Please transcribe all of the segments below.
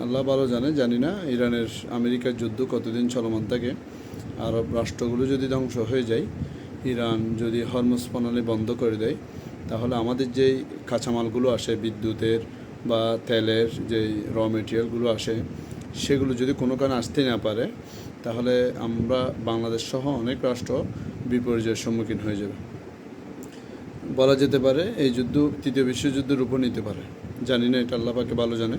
আল্লাহ ভালো জানে, জানি না ইরানের আমেরিকার যুদ্ধ কতদিন চলমান থাকে। আরব রাষ্ট্রগুলো যদি ধ্বংস হয়ে যায়, ইরান যদি হরমুজ প্রণালী বন্ধ করে দেয়, তাহলে আমাদের যেই কাঁচামালগুলো আসে বিদ্যুতের বা তেলের যেই র মেটেরিয়ালগুলো আসে, সেগুলো যদি কোনো কারণে আসতে না পারে, তাহলে আমরা বাংলাদেশ সহ অনেক রাষ্ট্র বিপর্যয়ের সম্মুখীন হয়ে যাবে। বলা যেতে পারে এই যুদ্ধ তৃতীয় বিশ্বযুদ্ধের উপর নিতে পারে। জানি না, এটা আল্লাহ পাকে ভালো জানে।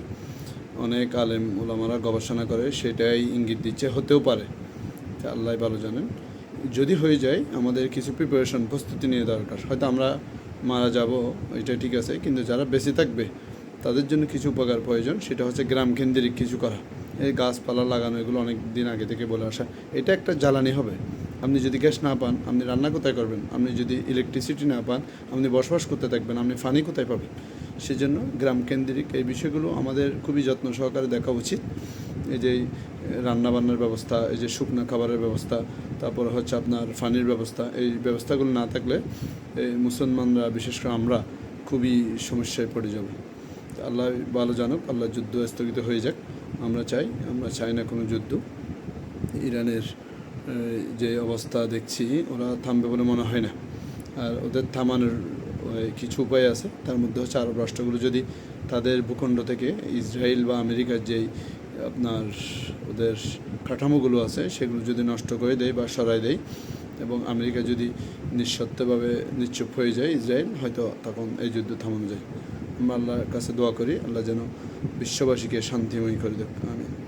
অনেক আলেম ওলামারা গবেষণা করে সেটাই ইঙ্গিত দিচ্ছে, হতেও পারে, আল্লাহ ভালো জানেন। যদি হয়ে যায়, আমাদের কিছু প্রিপারেশন প্রস্তুতি নিয়ে দরকার। হয়তো আমরা মারা যাব, এটা ঠিক আছে, কিন্তু যারা বেঁচে থাকবে তাদের জন্য কিছু উপকার প্রয়োজন। সেটা হচ্ছে গ্রাম কেন্দ্রিক কিছু করা, এই গাছপালা লাগানো, এগুলো অনেক দিন আগে থেকে বলে আসা। এটা একটা জ্বালানি হবে। আপনি যদি গ্যাস না পান, আপনি রান্না কোথায় করবেন? আপনি যদি ইলেকট্রিসিটি না পান, আপনি বসবাস করতে থাকবেন, আপনি পানি কোথায় পাবেন? সেজন্য গ্রাম কেন্দ্রিক এই বিষয়গুলো আমাদের খুবই যত্ন সহকারে দেখা উচিত। এই যে রান্নাবান্নার ব্যবস্থা, এই যে শুকনো খাবারের ব্যবস্থা, তারপর হচ্ছে আপনার পানির ব্যবস্থা, এই ব্যবস্থাগুলো না থাকলে এই মুসলমানরা, বিশেষ করে আমরা, খুবই সমস্যায় পড়ে যাব। আল্লাহ ভালো জানুক, আল্লাহ যুদ্ধ স্থগিত হয়ে যাক। আমরা চাই না কোনো যুদ্ধ। ইরানের যে অবস্থা দেখছি, ওরা থামবে বলে মনে হয় না। আর ওদের থামানোর কিছু উপায় আছে। তার মধ্যে হচ্ছে আরব রাষ্ট্রগুলো যদি তাদের ভূখণ্ড থেকে ইসরায়েল বা আমেরিকার যেই আপনার ওদের কাঠামোগুলো আছে, সেগুলো যদি নষ্ট করে দেয় বা সরাই দেয়, এবং আমেরিকা যদি নিঃশর্তভাবে নিশ্চুপ হয়ে যায় ইসরায়েল, হয়তো তখন এই যুদ্ধ থামানো যায়। আমরা আল্লাহর কাছে দোয়া করি, আল্লাহ যেন বিশ্ববাসীকে শান্তিময়ী করে দেয়। আমিন।